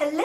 Hello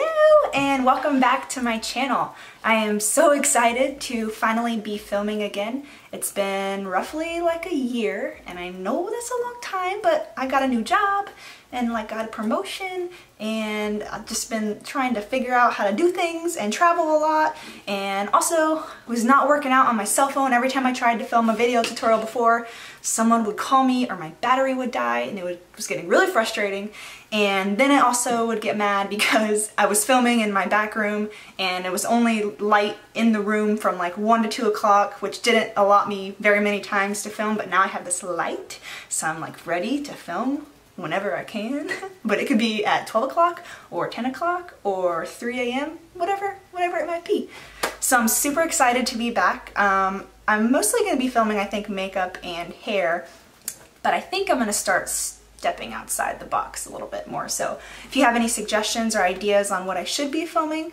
and welcome back to my channel. I am so excited to finally be filming again. It's been roughly like a year and I know that's a long time, but I got a new job and got a promotion and I've just been trying to figure out how to do things and travel a lot, and also was not working out on my cell phone. Every time I tried to film a video tutorial before, someone would call me or my battery would die and it was getting really frustrating. And then I also would get mad because I was filming in my back room and it was only light in the room from like 1 to 2 o'clock, which didn't allot me very many times to film, but now I have this light, so I'm like ready to film whenever I can. But it could be at 12 o'clock or 10 o'clock or 3 a.m., whatever it might be. So I'm super excited to be back. I'm mostly going to be filming, I think, makeup and hair, but I think I'm going to start stepping outside the box a little bit more. So if you have any suggestions or ideas on what I should be filming,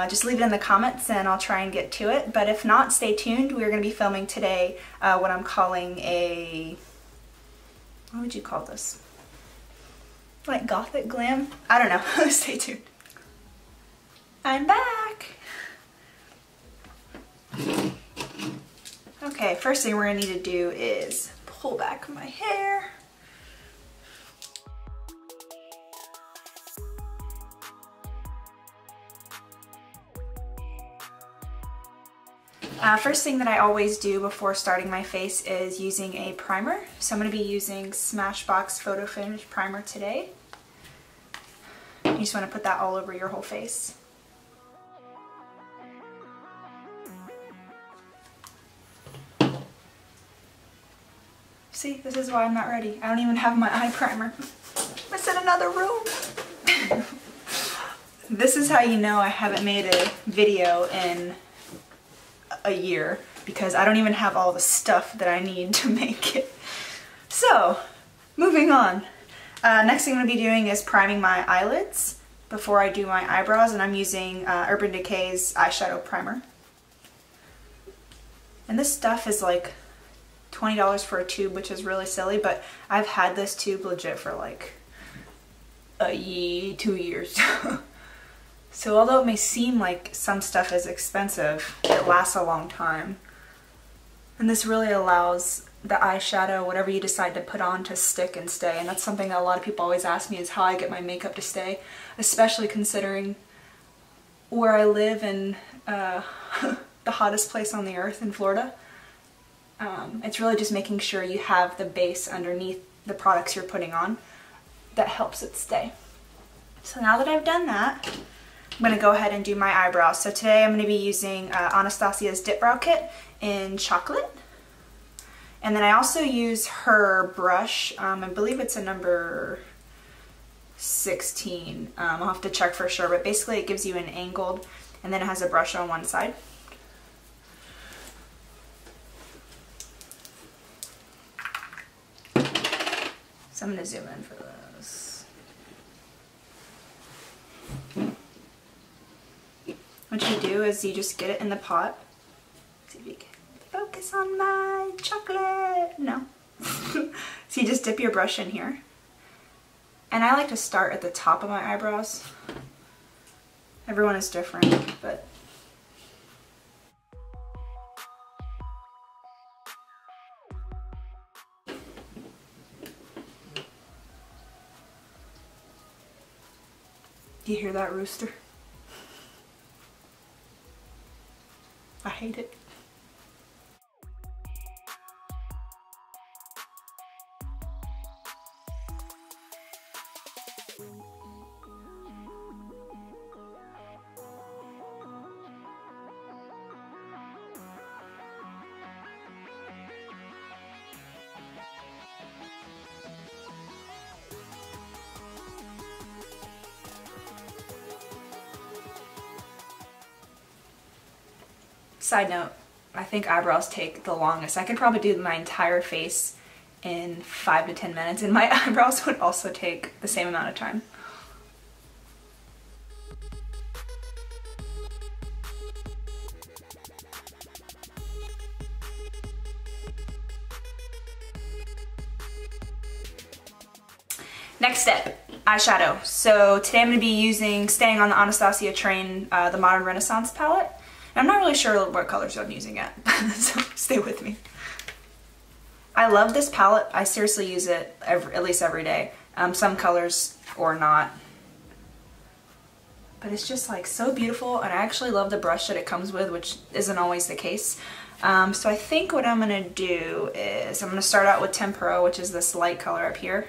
just leave it in the comments and I'll try and get to it. But if not, stay tuned. We're going to be filming today what I'm calling a, what would you call this? Like Gothic Glam? I don't know. Stay tuned. I'm back! Okay, first thing we're going to need to do is pull back my hair. First thing that I always do before starting my face is using a primer. So I'm going to be using Smashbox Photo Finish Primer today. You just want to put that all over your whole face. See, this is why I'm not ready. I don't even have my eye primer. It's in another room. This is how you know I haven't made a video in a year, because I don't even have all the stuff that I need to make it. So, moving on. Next thing I'm going to be doing is priming my eyelids before I do my eyebrows, and I'm using Urban Decay's eyeshadow primer. And this stuff is like $20 for a tube, which is really silly, but I've had this tube legit for like 2 years. So although it may seem like some stuff is expensive, it lasts a long time. And this really allows the eyeshadow, whatever you decide to put on, to stick and stay. And that's something that a lot of people always ask me, is how I get my makeup to stay, especially considering where I live in the hottest place on the earth in Florida. It's really just making sure you have the base underneath the products you're putting on that helps it stay. So now that I've done that, I'm going to go ahead and do my eyebrows. So today I'm going to be using Anastasia's Dipbrow kit in chocolate. And then I also use her brush. I believe it's a number 16. I'll have to check for sure, but basically it gives you an angled, and then it has a brush on one side. So I'm going to zoom in for this. What you do is you just get it in the pot. See if you can focus on my chocolate. No. So you just dip your brush in here. And I like to start at the top of my eyebrows. Everyone is different, but do you hear that rooster? I hate it. Side note, I think eyebrows take the longest. I could probably do my entire face in 5 to 10 minutes, and my eyebrows would also take the same amount of time. Next step, eyeshadow. So today I'm going to be staying on the Anastasia train, the Modern Renaissance palette. And I'm not really sure what colors I'm using yet, so stay with me. I love this palette. I seriously use it at least every day. Some colors or not. But it's just like so beautiful, and I actually love the brush that it comes with, which isn't always the case. So I think what I'm going to do is I'm going to start out with 10 Pro, which is this light color up here.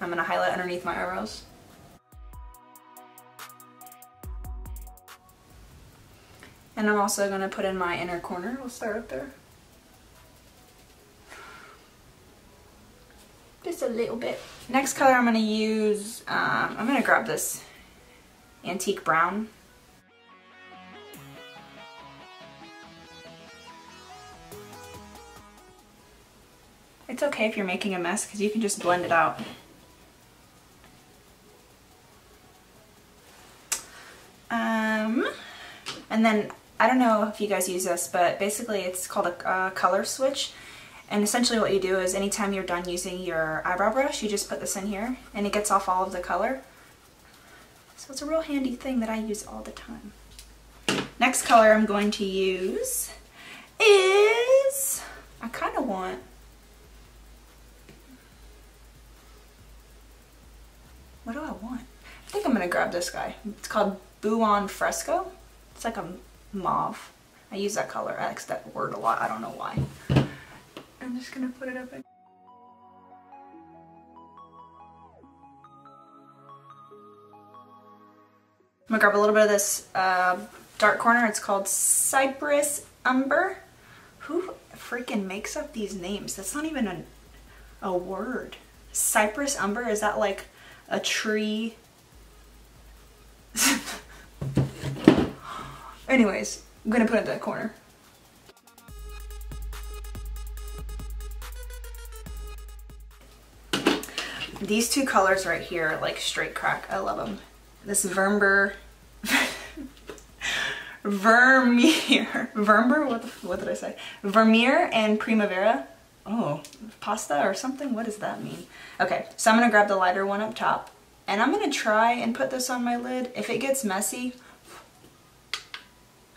I'm going to highlight underneath my eyebrows. And I'm also going to put in my inner corner. We'll start up there. Just a little bit. Next color I'm going to use, I'm going to grab this antique brown. It's okay if you're making a mess because you can just blend it out. And then, I don't know if you guys use this, but basically it's called a color switch. And essentially what you do is anytime you're done using your eyebrow brush, you just put this in here and it gets off all of the color. So it's a real handy thing that I use all the time. Next color I'm going to use is, I kind of want, what do I want? I think I'm going to grab this guy. It's called Buon Fresco. It's like a mauve. I use that color. I use that word a lot. I don't know why. I'm just going to put it up. I'm going to grab a little bit of this dark corner. It's called Cypress Umber. Who freaking makes up these names? That's not even a word. Cypress Umber? Is that like a tree? Anyways, I'm gonna put it in that corner. These two colors right here are like straight crack. I love them. This Vermeer, what did I say? Vermeer and Primavera. Oh, pasta or something? What does that mean? Okay, so I'm gonna grab the lighter one up top and I'm gonna try and put this on my lid. If it gets messy,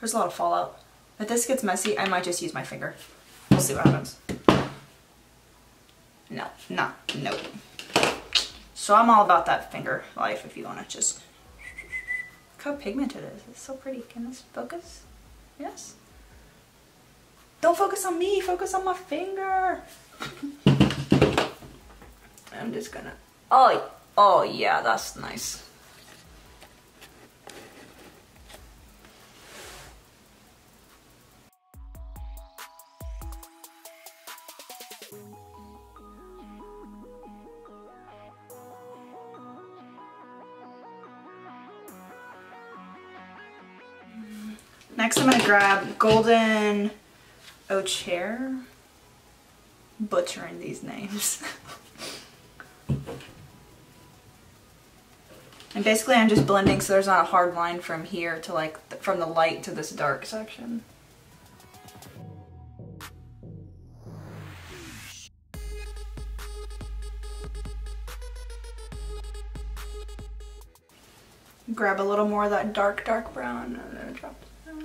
there's a lot of fallout. If this gets messy, I might just use my finger. We'll see what happens. No. So I'm all about that finger life if you wanna just, look how pigmented it is. It's so pretty. Can this focus? Yes? Don't focus on me, focus on my finger. I'm just gonna, oh yeah, that's nice. Next I'm gonna grab Golden Ochre. Butchering these names. And basically I'm just blending so there's not a hard line from here to like, from the light to this dark section. Grab a little more of that dark brown and then drop it down.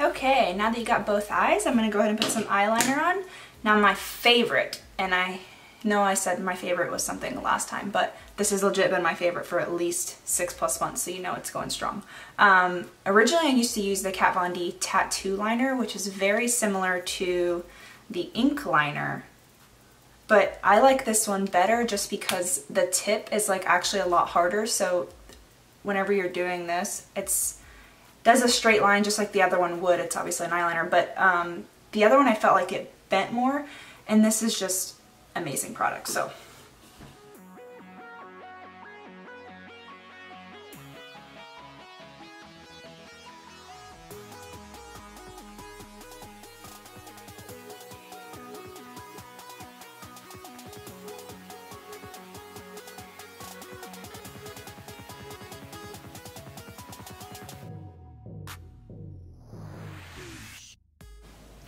Okay, now that you got both eyes, I'm going to go ahead and put some eyeliner on. Now my favorite, and I know I said my favorite was something last time, but this has legit been my favorite for at least 6+ months, so you know it's going strong. Originally I used to use the Kat Von D Tattoo Liner, which is very similar to the ink liner, but I like this one better just because the tip is like actually a lot harder, so whenever you're doing this, does a straight line just like the other one would. It's obviously an eyeliner, but the other one I felt like it bent more, and this is just amazing product. So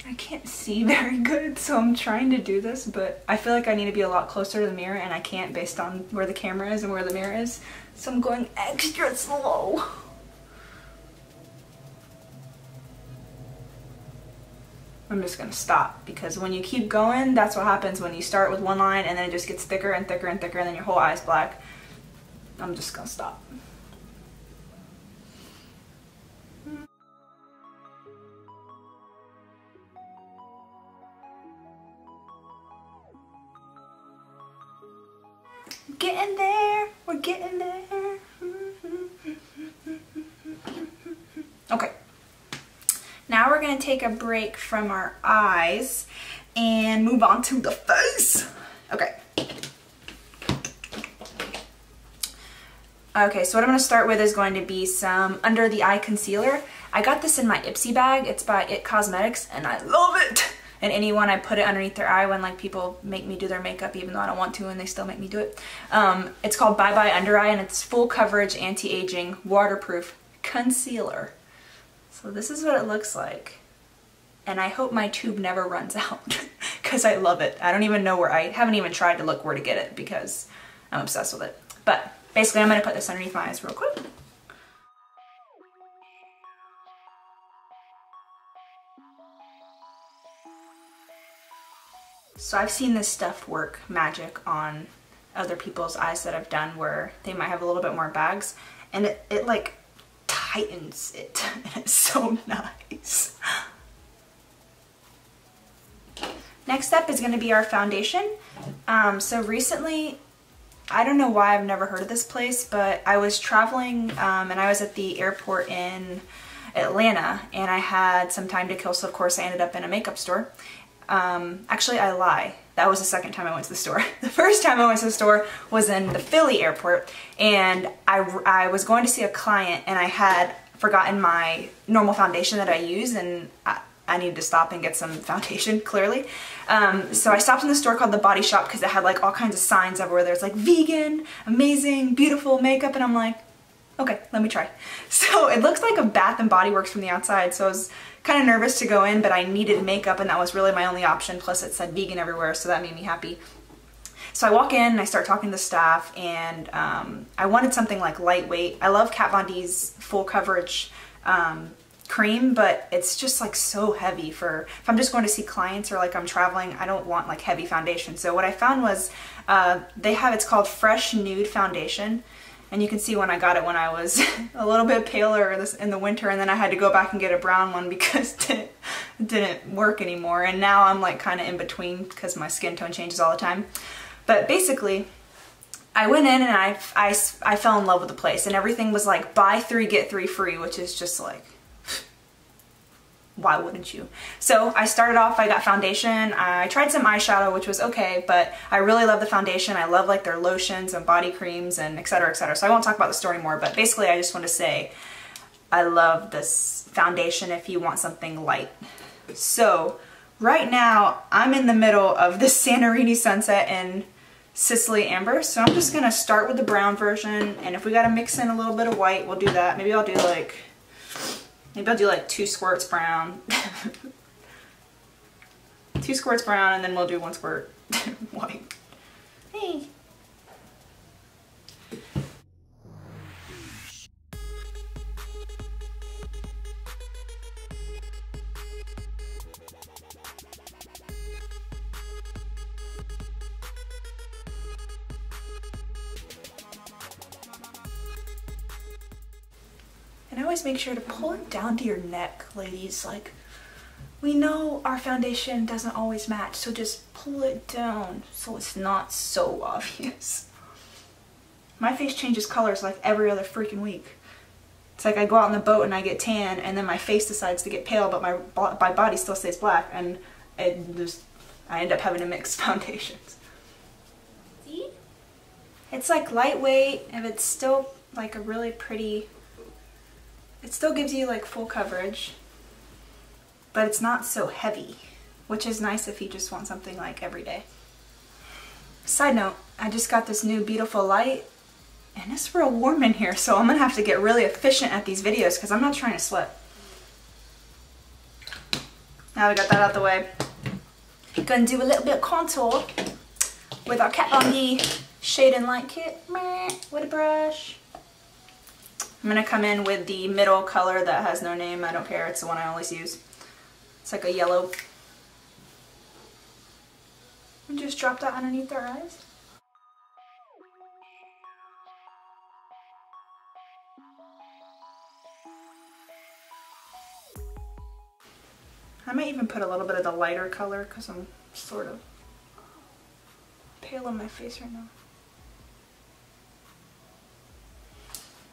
I can't see very good, so I'm trying to do this, but I feel like I need to be a lot closer to the mirror, and I can't based on where the camera is and where the mirror is. So I'm going extra slow. I'm just gonna stop, because when you keep going, that's what happens when you start with one line and then it just gets thicker and thicker and thicker and then your whole eye's black. I'm just gonna stop. Getting there, we're getting there. Okay, now we're gonna take a break from our eyes and move on to the face. Okay. Okay, so what I'm gonna start with is going to be some under the eye concealer. I got this in my Ipsy bag. It's by It Cosmetics and I love it. And anyone, I put it underneath their eye when like people make me do their makeup even though I don't want to and they still make me do it. It's called Bye Bye Under Eye and it's full coverage, anti-aging, waterproof concealer. So this is what it looks like. And I hope my tube never runs out because I love it. I don't even know where, I haven't even tried to look where to get it because I'm obsessed with it. But basically I'm gonna put this underneath my eyes real quick. So I've seen this stuff work magic on other people's eyes that I've done where they might have a little bit more bags and it like tightens it and it's so nice. Next up is going to be our foundation. So recently, I don't know why I've never heard of this place, but I was traveling and I was at the airport in Atlanta and I had some time to kill, so of course I ended up in a makeup store. Actually, I lie. That was the second time I went to the store. The first time I went to the store was in the Philly airport and I was going to see a client and I had forgotten my normal foundation that I use and I needed to stop and get some foundation, clearly. So I stopped in the store called The Body Shop because it had like all kinds of signs everywhere. There's like vegan, amazing, beautiful makeup and I'm like, okay, let me try. So it looks like a Bath and Body Works from the outside, so I was kind of nervous to go in, but I needed makeup and that was really my only option, plus it said vegan everywhere, so that made me happy. So I walk in and I start talking to the staff and I wanted something like lightweight. I love Kat Von D's full coverage cream, but it's just like so heavy for, if I'm just going to see clients or like I'm traveling, I don't want like heavy foundation. So what I found was they have, it's called Fresh Nude Foundation. And you can see when I got it when I was a little bit paler in the winter, and then I had to go back and get a brown one because it didn't work anymore. And now I'm like kind of in between because my skin tone changes all the time. But basically, I went in and I fell in love with the place, and everything was like buy 3 get 3 free, which is just like, why wouldn't you? So I started off, I got foundation, I tried some eyeshadow, which was okay, but I really love the foundation. I love like their lotions and body creams and etc, etc. So I won't talk about the store anymore, but basically I just want to say I love this foundation if you want something light. So right now I'm in the middle of the Santorini Sunset in Sicily Amber, so I'm just gonna start with the brown version, and if we gotta mix in a little bit of white, we'll do that. Maybe I'll do like 2 squirts brown. 2 squirts brown, and then we'll do 1 squirt white. Hey. And always make sure to pull it down to your neck, ladies. Like, we know our foundation doesn't always match, so just pull it down so it's not so obvious. My face changes colors like every other freaking week. It's like I go out on the boat and I get tan, and then my face decides to get pale, but my body still stays black, and I end up having to mix foundations. See? It's like lightweight, and it's still like a really pretty. It still gives you like full coverage, but it's not so heavy, which is nice if you just want something like every day. Side note, I just got this new beautiful light and it's real warm in here, so I'm gonna have to get really efficient at these videos because I'm not trying to sweat. Now we got that out the way. Gonna do a little bit of contour with our Kat Von D Shade and Light Kit with a brush. I'm gonna come in with the middle color that has no name. I don't care, it's the one I always use. It's like a yellow. And just drop that underneath their eyes. I might even put a little bit of the lighter color because I'm sort of pale on my face right now.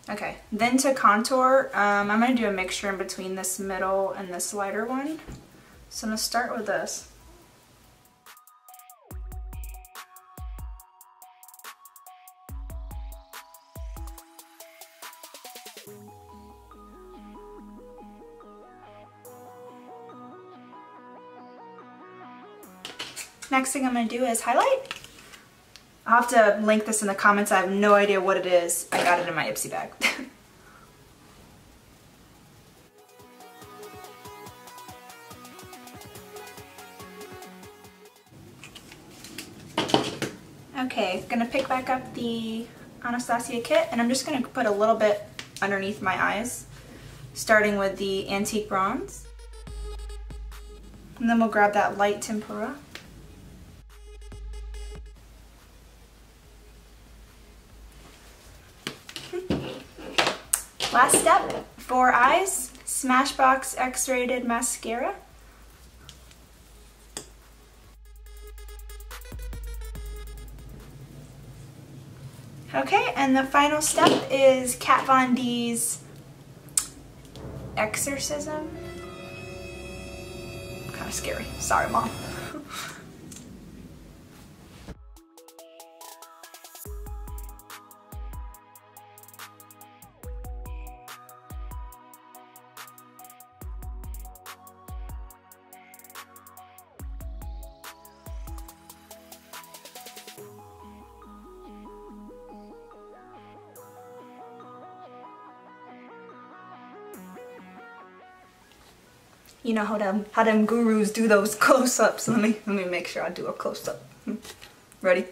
Okay, then to contour, I'm going to do a mixture in between this middle and this lighter one. So I'm going to start with this. Next thing I'm going to do is highlight. I'll have to link this in the comments. I have no idea what it is. I got it in my Ipsy bag. Okay, gonna pick back up the Anastasia kit and I'm just gonna put a little bit underneath my eyes, starting with the Antique Bronze. And then we'll grab that light tempera. Last step, for eyes, Smashbox X-Rated Mascara. Okay, and the final step is Kat Von D's Exorcism. Kind of scary. Sorry, Mom. You know how them gurus do those close-ups. Let me make sure I do a close-up. Ready?